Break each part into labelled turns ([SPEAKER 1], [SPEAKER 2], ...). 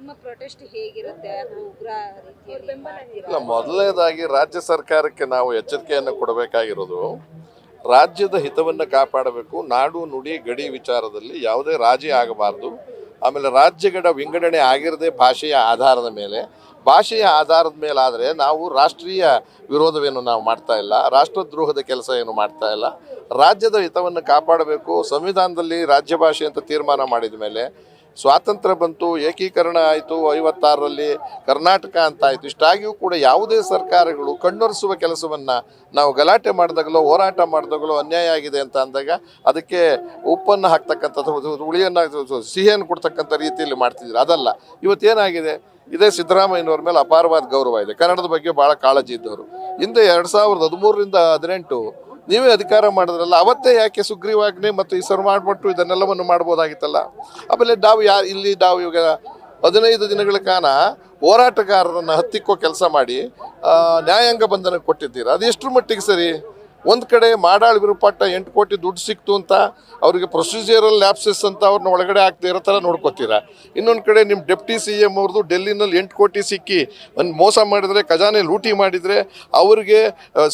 [SPEAKER 1] ನಿಮ್ಮ ಪ್ರೊಟೆಸ್ಟ್ ಹೇಗಿರುತ್ತೆ ಅಥವಾ ಉಗ್ರ ರೀತಿಯಲ್ಲಿ
[SPEAKER 2] ಇಲ್ಲ, ಮೊದಲನೇದಾಗಿ ರಾಜ್ಯ ಸರ್ಕಾರಕ್ಕೆ ನಾವು ಎಚ್ಚರಿಕೆಯನ್ನು ಕೊಡಬೇಕಾಗಿರೋದು, ರಾಜ್ಯದ ಹಿತವನ್ನು ಕಾಪಾಡಬೇಕು. ನಾಡು ನುಡಿ ಗಡಿ ವಿಚಾರದಲ್ಲಿ ಯಾವುದೇ ರಾಜಿ ಆಗಬಾರ್ದು. ಆಮೇಲೆ ರಾಜ್ಯಗಳ ವಿಂಗಡಣೆ ಆಗಿರದೆ ಭಾಷೆಯ ಆಧಾರದ ಮೇಲೆ, ಭಾಷೆಯ ಆಧಾರದ ಮೇಲಾದರೆ ನಾವು ರಾಷ್ಟ್ರೀಯ ವಿರೋಧವೇನು ನಾವು ಮಾಡ್ತಾ ಇಲ್ಲ, ರಾಷ್ಟ್ರದ್ರೋಹದ ಕೆಲಸ ಏನು ಮಾಡ್ತಾ ಇಲ್ಲ. ರಾಜ್ಯದ ಹಿತವನ್ನು ಕಾಪಾಡಬೇಕು. ಸಂವಿಧಾನದಲ್ಲಿ ರಾಜ್ಯ ಭಾಷೆ ಅಂತ ತೀರ್ಮಾನ ಮಾಡಿದ ಮೇಲೆ ಸ್ವಾತಂತ್ರ್ಯ ಬಂತು, ಏಕೀಕರಣ ಆಯಿತು, 56ರಲ್ಲಿ ಕರ್ನಾಟಕ ಅಂತ ಆಯಿತು. ಇಷ್ಟಾಗಿಯೂ ಕೂಡ ಯಾವುದೇ ಸರ್ಕಾರಗಳು ಕಣ್ಣೊರೆಸುವ ಕೆಲಸವನ್ನು ನಾವು ಗಲಾಟೆ ಮಾಡಿದಾಗಲೋ ಹೋರಾಟ ಮಾಡಿದಾಗಲೋ ಅನ್ಯಾಯ ಆಗಿದೆ ಅಂತ ಅಂದಾಗ ಅದಕ್ಕೆ ಉಪ್ಪನ್ನು ಹಾಕ್ತಕ್ಕಂಥದ್ದು, ಹುಳಿಯನ್ನು ಸಿಹಿಯನ್ನು ಕೊಡ್ತಕ್ಕಂಥ ರೀತಿಯಲ್ಲಿ ಮಾಡ್ತಿದ್ರು. ಅದಲ್ಲ, ಇವತ್ತೇನಾಗಿದೆ, ಇದೇ ಸಿದ್ದರಾಮಯ್ಯನವ್ರ ಮೇಲೆ ಅಪಾರವಾದ ಗೌರವ ಇದೆ. ಕನ್ನಡದ ಬಗ್ಗೆ ಭಾಳ ಕಾಳಜಿ ಇದ್ದವರು. ಹಿಂದೆ 2013ರಿಂದ 18 ನೀವೇ ಅಧಿಕಾರ ಮಾಡಿದ್ರಲ್ಲ, ಅವತ್ತೇ ಯಾಕೆ ಸುಗ್ರೀವಾಜ್ಞೆ ಮತ್ತು ಈ ಸರ್ ಮಾಡಿಬಿಟ್ಟು ಇದನ್ನೆಲ್ಲವನ್ನು ಮಾಡ್ಬೋದಾಗಿತ್ತಲ್ಲ. ಆಮೇಲೆ ನಾವು ನಾವು ಇವಾಗ 15 ದಿನಗಳ ಕಾಲ ಹೋರಾಟಗಾರರನ್ನು ಹತ್ತಿಕ್ಕೋ ಕೆಲಸ ಮಾಡಿ ನ್ಯಾಯಾಂಗ ಬಂಧನ ಕೊಟ್ಟಿದ್ದೀರಾ. ಅದು ಎಷ್ಟರ ಮಟ್ಟಿಗೆ ಸರಿ? ಒಂದು ಕಡೆ ಮಾಡಾಳ್ ವಿರೂಪಾಟ 8 ಕೋಟಿ ದುಡ್ಡು ಸಿಕ್ತು ಅಂತ ಅವರಿಗೆ ಪ್ರೊಸೀಜರಲ್ ಲ್ಯಾಪ್ಸಸ್ ಅಂತ ಅವ್ರನ್ನ ಒಳಗಡೆ ಹಾಕ್ತಾ ಇರೋ ಥರ ನೋಡ್ಕೋತೀರಾ. ಇನ್ನೊಂದು ಕಡೆ ನಿಮ್ಮ ಡೆಪ್ಟಿ CM ಅವ್ರದ್ದು ಡೆಲ್ಲಿನಲ್ಲಿ 8 ಕೋಟಿ ಸಿಕ್ಕಿ ಒಂದು ಮೋಸ ಮಾಡಿದರೆ, ಖಜಾನೆ ಲೂಟಿ ಮಾಡಿದರೆ ಅವ್ರಿಗೆ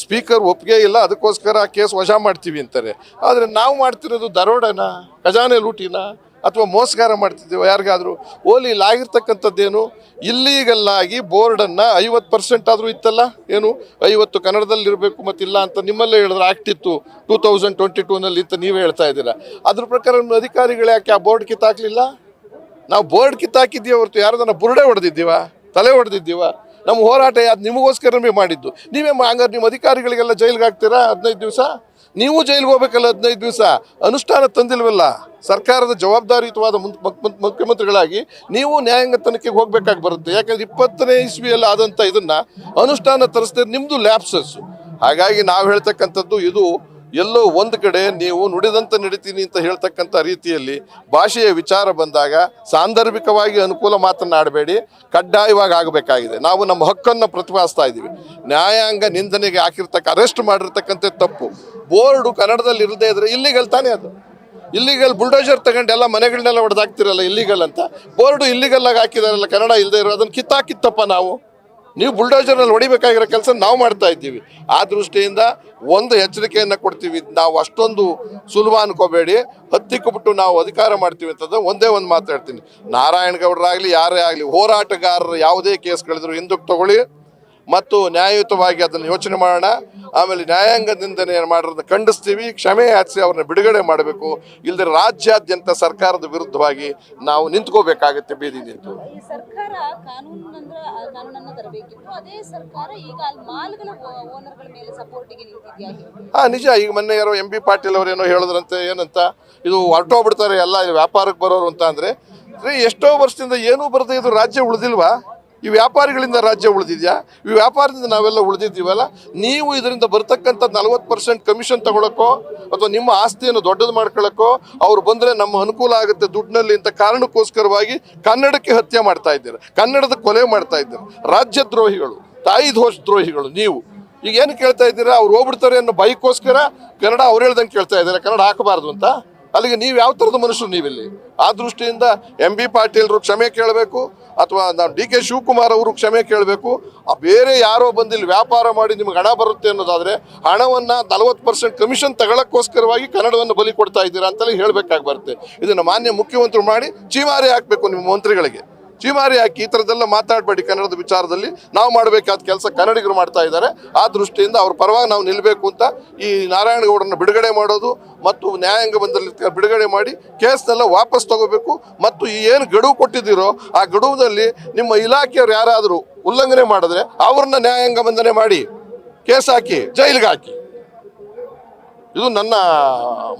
[SPEAKER 2] ಸ್ಪೀಕರ್ ಒಪ್ಪಿಗೆ ಇಲ್ಲ, ಅದಕ್ಕೋಸ್ಕರ ಆ ಕೇಸ್ ವಜಾ ಮಾಡ್ತೀವಿ ಅಂತಾರೆ. ಆದರೆ ನಾವು ಮಾಡ್ತಿರೋದು ದರೋಡನ, ಖಜಾನೆ ಲೂಟಿನ ಅಥವಾ ಮೋಸಗಾರ ಮಾಡ್ತಿದ್ದೀವಿ ಯಾರಿಗಾದರೂ? ಓಲಿ ಇಲ್ಲಾಗಿರ್ತಕ್ಕಂಥದ್ದೇನು, ಇಲ್ಲೀಗಲ್ ಆಗಿ ಬೋರ್ಡನ್ನು 50% ಆದರೂ ಇತ್ತಲ್ಲ, ಏನು 50 ಕನ್ನಡದಲ್ಲಿ ಇರಬೇಕು ಮತ್ತಿಲ್ಲ ಅಂತ ನಿಮ್ಮಲ್ಲೇ ಹೇಳಿದ್ರೆ ಆಗ್ತಿತ್ತು 2022ನಲ್ಲಿ ಅಂತ ನೀವೇ ಹೇಳ್ತಾ ಇದ್ದೀರಾ. ಅದ್ರ ಪ್ರಕಾರ ನಮ್ಮ ಅಧಿಕಾರಿಗಳು ಯಾಕೆ ಆ ಬೋರ್ಡ್ ಕಿತ್ತಾಕಲಿಲ್ಲ? ನಾವು ಬೋರ್ಡ್ ಕಿತ್ತಾಕಿದ್ದೀವಿ ಹೊರತು ಯಾರದನ್ನ ಬುರುಡೆ ಹೊಡೆದಿದ್ದೀವ, ತಲೆ ಹೊಡೆದಿದ್ದೀವ? ನಮ್ಮ ಹೋರಾಟ ಯಾವ್ದು ನಿಮಗೋಸ್ಕರವೇ ಮಾಡಿದ್ದು. ನೀವೇ ಹಂಗಾರೆ ನಿಮ್ಮ ಅಧಿಕಾರಿಗಳಿಗೆಲ್ಲ ಜೈಲಿಗೆ ಹಾಕ್ತೀರಾ 15 ದಿವಸ? ನೀವು ಜೈಲಿಗೆ ಹೋಗ್ಬೇಕಲ್ಲ 15 ದಿವಸ. ಅನುಷ್ಠಾನ ತಂದಿಲ್ವಲ್ಲ. ಸರ್ಕಾರದ ಜವಾಬ್ದಾರಿಯುತವಾದ ಮುಖ್ಯಮಂತ್ರಿಗಳಾಗಿ ನೀವು ನ್ಯಾಯಾಂಗ ತನಿಖೆಗೆ ಹೋಗ್ಬೇಕಾಗಿ ಬರುತ್ತೆ. ಯಾಕಂದ್ರೆ 20ನೇ ಇಸ್ವಿಯಲ್ಲಿ ಆದಂಥ ಇದನ್ನು ಅನುಷ್ಠಾನ ತರಿಸಿದ್ರೆ ನಿಮ್ಮದು ಲ್ಯಾಪ್ಸಸ್ಸು. ಹಾಗಾಗಿ ನಾವು ಹೇಳ್ತಕ್ಕಂಥದ್ದು ಇದು ಎಲ್ಲೋ ಒಂದು ಕಡೆ ನೀವು ನುಡಿದಂತೆ ನಡಿತೀನಿ ಅಂತ ಹೇಳ್ತಕ್ಕಂಥ ರೀತಿಯಲ್ಲಿ ಭಾಷೆಯ ವಿಚಾರ ಬಂದಾಗ ಸಾಂದರ್ಭಿಕವಾಗಿ ಅನುಕೂಲ ಮಾತನಾಡಬೇಡಿ, ಕಡ್ಡಾಯವಾಗಿ ಆಗಬೇಕಾಗಿದೆ. ನಾವು ನಮ್ಮ ಹಕ್ಕನ್ನು ಪ್ರತಿಪಾದಿಸ್ತಾ ಇದ್ದೀವಿ. ನ್ಯಾಯಾಂಗ ನಿಂದನೆಗೆ ಅರೆಸ್ಟ್ ಮಾಡಿರ್ತಕ್ಕಂಥ ತಪ್ಪು. ಬೋರ್ಡು ಕನ್ನಡದಲ್ಲಿ ಇರದೇ ಇದ್ರೆ ಇಲ್ಲಿಗಲ್ ತಾನೇ ಅದು. ಇಲ್ಲಿಗಲ್ ಬುಲ್ಡೋಜರ್ ತಗೊಂಡು ಎಲ್ಲ ಮನೆಗಳನ್ನೆಲ್ಲ ಹೊಡೆದಾಕ್ತಿರಲ್ಲ ಇಲ್ಲಿಗಲ್ ಅಂತ. ಬೋರ್ಡು ಇಲ್ಲಿಗಲ್ಲಾಗಿ ಹಾಕಿದಾರಲ್ಲ ಕನ್ನಡ ಇಲ್ಲದೆ ಇರೋ, ಅದನ್ನು ಕಿತ್ತಾಕಿತ್ತಪ್ಪ ನಾವು. ನೀವು ಬುಲ್ಡೋಜರ್ನಲ್ಲಿ ಹೊಡಿಬೇಕಾಗಿರೋ ಕೆಲಸ ನಾವು ಮಾಡ್ತಾ ಇದ್ದೀವಿ. ಆ ದೃಷ್ಟಿಯಿಂದ ಒಂದು ಎಚ್ಚರಿಕೆಯನ್ನು ಕೊಡ್ತೀವಿ, ನಾವು ಅಷ್ಟೊಂದು ಸುಲಭ ಅನ್ಕೋಬೇಡಿ. ಹತ್ತಿಕ್ಬಿಟ್ಟು ನಾವು ಅಧಿಕಾರ ಮಾಡ್ತೀವಿ ಅಂತಂದ್ರೆ ಒಂದೇ ಒಂದು ಮಾತು ಹೇಳ್ತೀನಿ, ನಾರಾಯಣಗೌಡರಾಗಲಿ ಯಾರೇ ಆಗಲಿ, ಹೋರಾಟಗಾರರು ಯಾವುದೇ ಕೇಸ್ಗಳಿದ್ರು ಹಿಂದಕ್ಕೆ ತಗೊಳ್ಳಿ ಮತ್ತು ನ್ಯಾಯಯುತವಾಗಿ ಅದನ್ನು ಯೋಚನೆ ಮಾಡೋಣ. ಆಮೇಲೆ ನ್ಯಾಯಾಂಗದಿಂದ ಮಾಡೋದನ್ನ ಖಂಡಿಸ್ತೀವಿ, ಕ್ಷಮೆ ಯಾಚಿಸಿ ಅವ್ರನ್ನ ಬಿಡುಗಡೆ ಮಾಡಬೇಕು. ಇಲ್ಲದೆ ರಾಜ್ಯಾದ್ಯಂತ ಸರ್ಕಾರದ ವಿರುದ್ಧವಾಗಿ ನಾವು ನಿಂತ್ಕೋಬೇಕಾಗತ್ತೆ, ಬೀದಿ ನಿಂತು.
[SPEAKER 1] ಸರ್ಕಾರ ಕಾನೂನನ್ನು ತರಬೇಕಿತ್ತು, ಅದೇ ಸರ್ಕಾರ ಈಗ ಮಾಲ್ಗಳ ಓನರ್ಗಳ ಮೇಲೆ ಸಪೋರ್ಟಿಗೆ ನಿಂತಿದೆಯಾ?
[SPEAKER 2] ನಿಜ. ಈಗ ಮೊನ್ನೆ ಯಾರೋ MB ಪಾಟೀಲ್ ಅವರೇನೋ ಹೇಳಿದ್ರಂತೆ, ಏನಂತ ಇದು ಹೊರಟೋಗ್ಬಿಡ್ತಾರೆ ಎಲ್ಲ ವ್ಯಾಪಾರಕ್ಕೆ ಬರೋರು ಅಂತ. ಅಂದರೆ ಎಷ್ಟೋ ವರ್ಷದಿಂದ ಏನೂ ಬರದೆ ಇದು ರಾಜ್ಯ ಉಳಿದಿಲ್ವಾ? ಈ ವ್ಯಾಪಾರಿಗಳಿಂದ ರಾಜ್ಯ ಉಳಿದಿದೆಯಾ? ಈ ವ್ಯಾಪಾರದಿಂದ ನಾವೆಲ್ಲ ಉಳಿದಿದ್ದೀವಲ್ಲ. ನೀವು ಇದರಿಂದ ಬರ್ತಕ್ಕಂಥ 40% ಕಮಿಷನ್ ತಗೊಳಕ್ಕೋ ಅಥವಾ ನಿಮ್ಮ ಆಸ್ತಿಯನ್ನು ದೊಡ್ಡದು ಮಾಡ್ಕೊಳ್ಳೋಕ್ಕೋ, ಅವ್ರು ಬಂದರೆ ನಮ್ಮ ಅನುಕೂಲ ಆಗುತ್ತೆ ದುಡ್ಡಿನಲ್ಲಿ ಅಂತ ಕಾರಣಕ್ಕೋಸ್ಕರವಾಗಿ ಕನ್ನಡಕ್ಕೆ ಹತ್ಯೆ ಮಾಡ್ತಾ ಇದ್ದೀರ, ಕನ್ನಡದ ಕೊಲೆ ಮಾಡ್ತಾ ಇದ್ದೀರ. ರಾಜ್ಯದ್ರೋಹಿಗಳು, ತಾಯಿ ದ್ರೋಹಿಗಳು ನೀವು. ಈಗ ಏನು ಕೇಳ್ತಾ ಇದ್ದೀರಾ? ಅವ್ರು ಹೋಗ್ಬಿಡ್ತಾರೆ ಅನ್ನೋ ಬೈಕೋಸ್ಕರ ಕನ್ನಡ ಅವ್ರು ಹೇಳ್ದಂಗೆ ಕೇಳ್ತಾ ಇದ್ದಾರೆ, ಕನ್ನಡ ಹಾಕಬಾರ್ದು ಅಂತ. ಅಲ್ಲಿಗೆ ನೀವು ಯಾವ ಥರದ ಮನುಷ್ಯರು ನೀವಿಲ್ಲಿ? ಆ ದೃಷ್ಟಿಯಿಂದ MB ಪಾಟೀಲ್ರು ಕ್ಷಮೆ ಕೇಳಬೇಕು, ಅಥವಾ ನಾವು DK ಶಿವಕುಮಾರ್ ಅವರು ಕ್ಷಮೆ ಕೇಳಬೇಕು. ಬೇರೆ ಯಾರೋ ಬಂದಿಲ್ಲಿ ವ್ಯಾಪಾರ ಮಾಡಿ ನಿಮ್ಗೆ ಹಣ ಬರುತ್ತೆ ಅನ್ನೋದಾದರೆ ಹಣವನ್ನು 40% ಕಮಿಷನ್ ತಗೊಳ್ಳೋಕ್ಕೋಸ್ಕರವಾಗಿ ಕನ್ನಡವನ್ನು ಬಲಿ ಕೊಡ್ತಾ ಇದ್ದೀರಾ ಅಂತಲೇ ಹೇಳಬೇಕಾಗಿ ಬರುತ್ತೆ. ಇದನ್ನು ಮಾನ್ಯ ಮುಖ್ಯಮಂತ್ರಿ ಮಾಡಿ ಚೀಮಾರಿ ಹಾಕಬೇಕು. ನಿಮ್ಮ ಮಂತ್ರಿಗಳಿಗೆ ಚೀಮಾರಿ ಹಾಕಿ ಈ ಥರದ್ದೆಲ್ಲ ಮಾತಾಡಬೇಡಿ. ಕನ್ನಡದ ವಿಚಾರದಲ್ಲಿ ನಾವು ಮಾಡಬೇಕಾದ ಕೆಲಸ ಕನ್ನಡಿಗರು ಮಾಡ್ತಾ ಇದ್ದಾರೆ. ಆ ದೃಷ್ಟಿಯಿಂದ ಅವ್ರ ಪರವಾಗಿ ನಾವು ನಿಲ್ಲಬೇಕು ಅಂತ ಈ ನಾರಾಯಣಗೌಡರನ್ನ ಬಿಡುಗಡೆ ಮಾಡೋದು ಮತ್ತು ನ್ಯಾಯಾಂಗ ಬಂದಲ್ಲಿ ಬಿಡುಗಡೆ ಮಾಡಿ ಕೇಸ್ನೆಲ್ಲ ವಾಪಸ್ ತಗೋಬೇಕು. ಮತ್ತು ಈ ಏನು ಗಡುವು ಕೊಟ್ಟಿದ್ದೀರೋ ಆ ಗಡುವಿನಲ್ಲಿ ನಿಮ್ಮ ಇಲಾಖೆಯವ್ರು ಯಾರಾದರೂ ಉಲ್ಲಂಘನೆ ಮಾಡಿದ್ರೆ ಅವ್ರನ್ನ ನ್ಯಾಯಾಂಗ ಬಂಧನೆ ಮಾಡಿ ಕೇಸ್ ಹಾಕಿ ಜೈಲಿಗೆ ಹಾಕಿ. ಇದು ನನ್ನ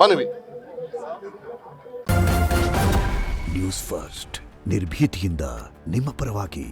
[SPEAKER 2] ಮನವಿ.
[SPEAKER 3] ನ್ಯೂಸ್ ಫಸ್ಟ್ ನಿರ್ಭೀತಿಯಿಂದ ನಿಮ್ಮ ಪರವಾಗಿ.